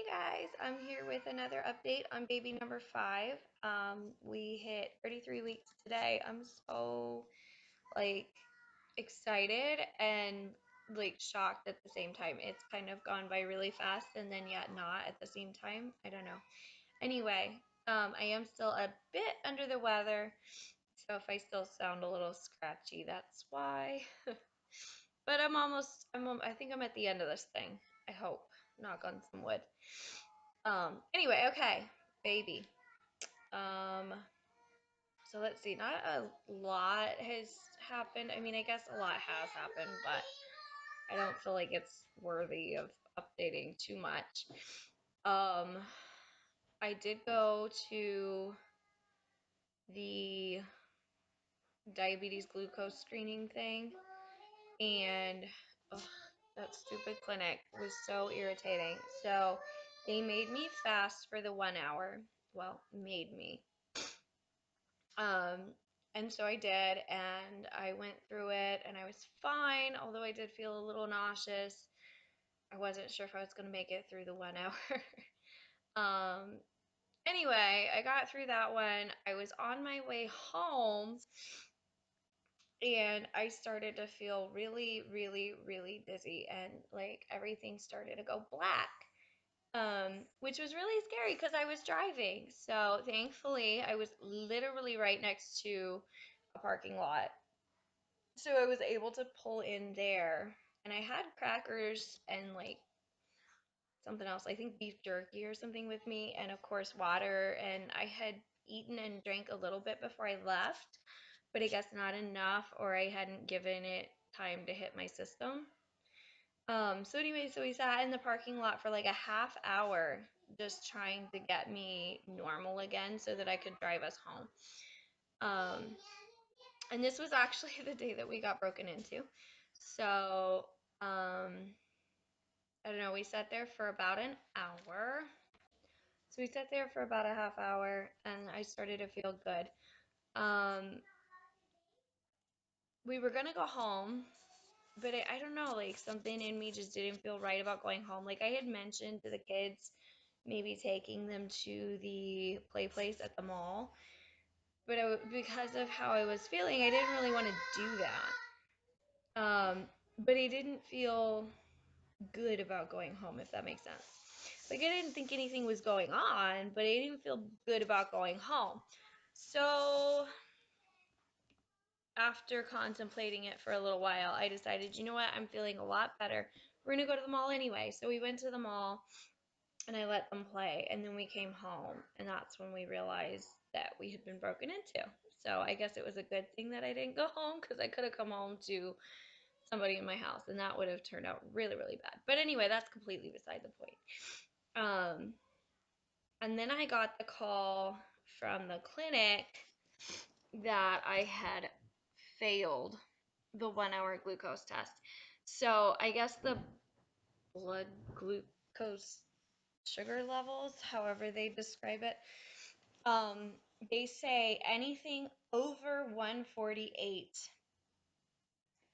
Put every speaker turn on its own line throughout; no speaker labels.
guys, I'm here with another update on baby number 5. We hit 33 weeks today. I'm so like excited and like shocked at the same time. It's kind of gone by really fast and then yet not at the same time. I don't know. Anyway, I am still a bit under the weather, so if I still sound a little scratchy, that's why. But I think I'm at the end of this thing. I hope. Knock on some wood. Anyway, okay, baby. Um, so let's see. Not a lot has happened. I mean, I guess a lot has happened, but I don't feel like it's worthy of updating too much. Um, I did go to the diabetes glucose screening thing, and ugh, that stupid clinic was so irritating. So they made me fast for the 1 hour. Well, made me. Um, and so I did, and I went through it, and I was fine, although I did feel a little nauseous. I wasn't sure if I was going to make it through the 1 hour. um, anyway, I got through that one. I was on my way home, and I started to feel really, really, really dizzy, and like everything started to go black. Which was really scary because I was driving. So thankfully, I was literally right next to a parking lot. So I was able to pull in there, and I had crackers and like something else, I think beef jerky or something with me, and of course water. And I had eaten and drank a little bit before I left, but I guess not enough, or I hadn't given it time to hit my system. So anyway, so we sat in the parking lot for like a half hour just trying to get me normal again so that I could drive us home. Um, and this was actually the day that we got broken into. So, I don't know, we sat there for about an hour. So we sat there for about a half hour and I started to feel good. Um, we were gonna go home, but I don't know, like something in me just didn't feel right about going home. Like I had mentioned to the kids, maybe taking them to the play place at the mall, but because of how I was feeling, I didn't really want to do that. But I didn't feel good about going home, if that makes sense. Like I didn't think anything was going on, but I didn't feel good about going home. So after contemplating it for a little while, I decided, you know what, I'm feeling a lot better. We're gonna go to the mall anyway. So we went to the mall and I let them play, and then we came home, and that's when we realized that we had been broken into. So I guess it was a good thing that I didn't go home because I could have come home to somebody in my house, and that would have turned out really, really bad. But anyway, that's completely beside the point. Um, and then I got the call from the clinic that I had failed the 1 hour glucose test. So I guess the blood glucose sugar levels, however they describe it, um, they say anything over 148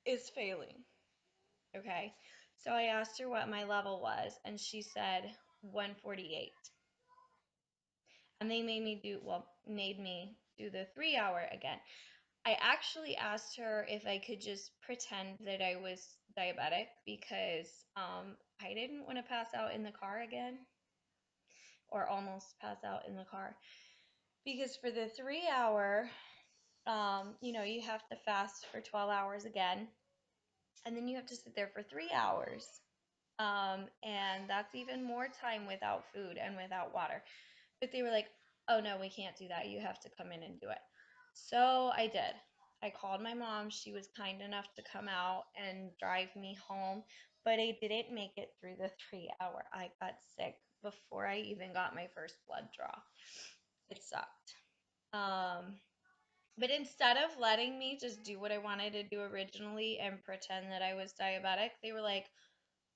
is failing. Okay. So I asked her what my level was, and she said 148. And they made me do the 3 hour again. I actually asked her if I could just pretend that I was diabetic because I didn't want to pass out in the car again or almost pass out in the car. Because for the 3 hour, you have to fast for 12 hours again, and then you have to sit there for 3 hours. And that's even more time without food and without water. But they were like, oh no, we can't do that. You have to come in and do it. So I did. I called my mom. She was kind enough to come out and drive me home, but I didn't make it through the 3 hour. I got sick before I even got my first blood draw. It sucked. Um, but instead of letting me just do what I wanted to do originally and pretend that I was diabetic, they were like,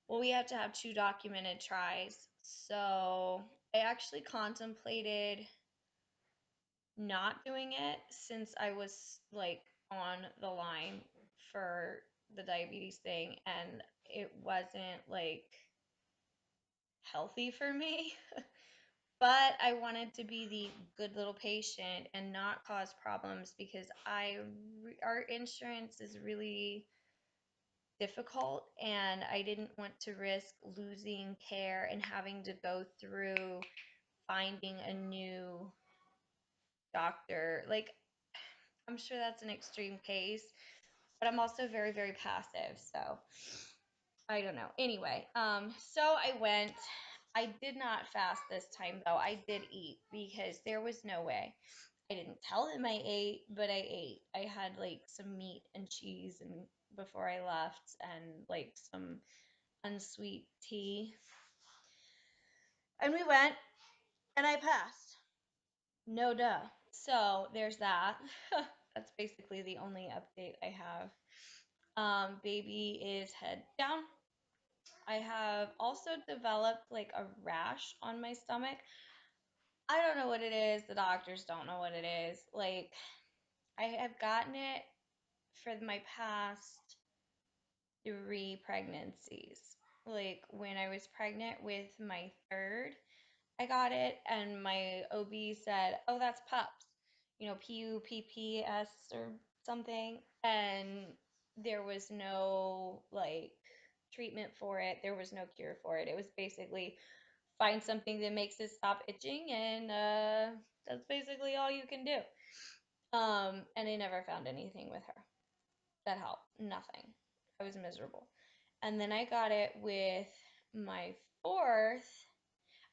well, we have to have 2 documented tries. So I actually contemplated not doing it since I was like on the line for the diabetes thing and it wasn't like healthy for me. But I wanted to be the good little patient and not cause problems because our insurance is really difficult and I didn't want to risk losing care and having to go through finding a new doctor. Like, I'm sure that's an extreme case, but I'm also very, very passive. So I don't know. Anyway, so I went. I did not fast this time though. I did eat because there was no way. I didn't tell him I ate, but I ate. I had like some meat and cheese and before I left and like some unsweet tea. And we went and I passed. No duh. So there's that. That's basically the only update I have. Baby is head down. I have also developed like a rash on my stomach. I don't know what it is. The doctors don't know what it is. Like, I have gotten it for my past 3 pregnancies. Like, when I was pregnant with my third, I got it, and my OB said, "Oh, that's PUPS, PUPPS or something." And there was no like treatment for it. There was no cure for it. It was basically find something that makes it stop itching, and that's basically all you can do. And I never found anything with her that helped. Nothing. I was miserable. And then I got it with my fourth.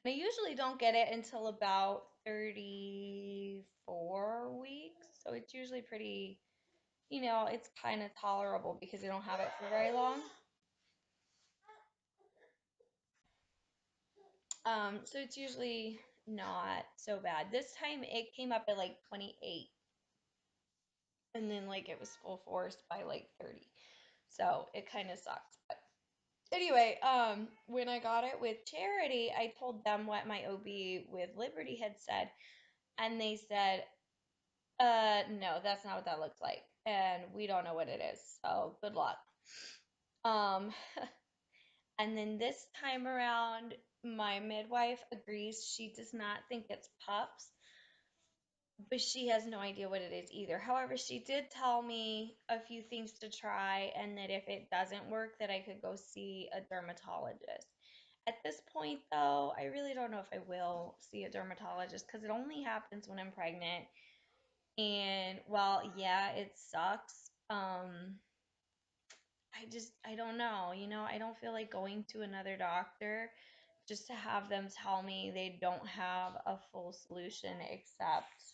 And I usually don't get it until about 34 weeks. So it's usually pretty, it's kind of tolerable because I don't have it for very long. So it's usually not so bad. This time it came up at like 28 and then like it was full force by like 30. So it kind of sucks. But anyway, when I got it with Charity, I told them what my OB with Liberty had said, and they said, no, that's not what that looks like, and we don't know what it is, so good luck. Um, and then this time around, my midwife agrees she does not think it's PUPS, but she has no idea what it is either. However, she did tell me a few things to try, and that if it doesn't work, that I could go see a dermatologist. At this point, though, I really don't know if I will see a dermatologist because it only happens when I'm pregnant. And while, yeah, it sucks, I don't know, I don't feel like going to another doctor just to have them tell me they don't have a full solution except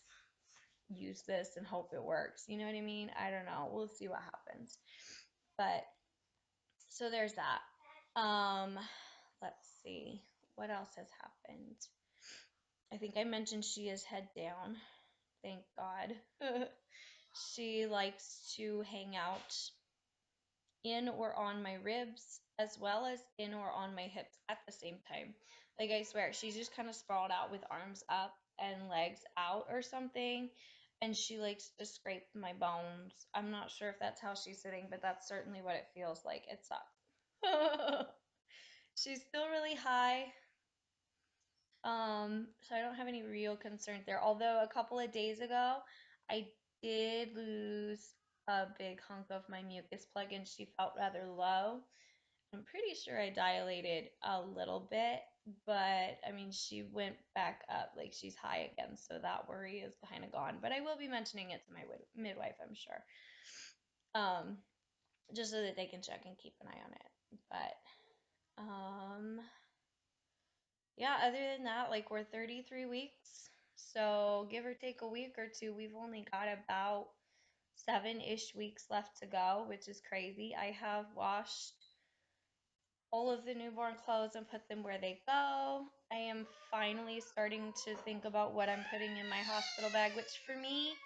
use this and hope it works. You know what I mean? I don't know. We'll see what happens. But so there's that. Let's see. What else has happened? I think I mentioned she is head down. Thank God. She likes to hang out in or on my ribs as well as in or on my hips at the same time. Like, I swear, she's just kind of sprawled out with arms up and legs out or something. And she likes to scrape my bones. I'm not sure if that's how she's sitting, but that's certainly what it feels like. It sucks. She's still really high. So I don't have any real concerns there. Although a couple of days ago, I did lose a big hunk of my mucus plug and she felt rather low. I'm pretty sure I dilated a little bit, but I mean, she went back up, like she's high again, so that worry is kind of gone. But I will be mentioning it to my midwife, I'm sure, um, just so that they can check and keep an eye on it. But yeah, other than that, like, we're 33 weeks, so give or take a week or two, we've only got about 7-ish weeks left to go, which is crazy. I have washed all of the newborn clothes and put them where they go. I am finally starting to think about what I'm putting in my hospital bag, which for me,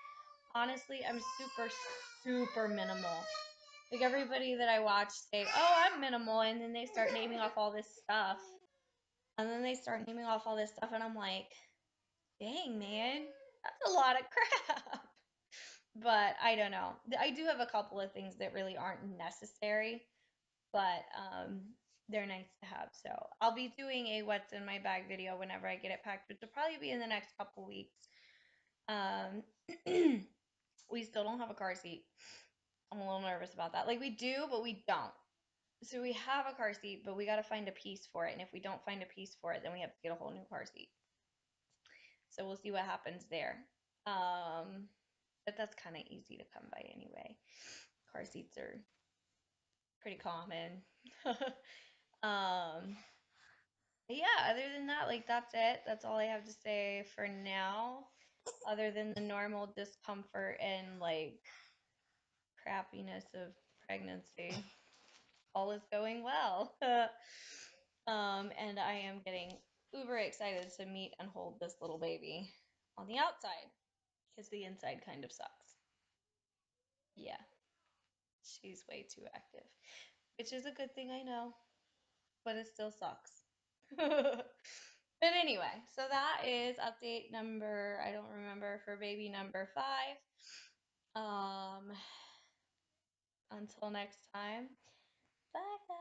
honestly, I'm super, super minimal. Like, everybody that I watch say, "Oh, I'm minimal," and then they start naming off all this stuff. And then they start naming off all this stuff, and I'm like, dang, man, that's a lot of crap. But I don't know. I do have a couple of things that really aren't necessary, but they're nice to have. So I'll be doing a what's in my bag video whenever I get it packed, which will probably be in the next couple weeks. Um, we still don't have a car seat. I'm a little nervous about that. Like we do, but we don't. So we have a car seat, but we got to find a piece for it. And if we don't find a piece for it, then we have to get a whole new car seat. So we'll see what happens there. But that's kind of easy to come by anyway. Car seats are pretty common. um, yeah, other than that, like that's it. That's all I have to say for now. Other than the normal discomfort and like crappiness of pregnancy, all is going well. And I am getting uber excited to meet and hold this little baby on the outside because the inside kind of sucks. Yeah, she's way too active, which is a good thing, I know, but it still sucks. But anyway, so that is update number, I don't remember, for baby number 5. Until next time, bye guys.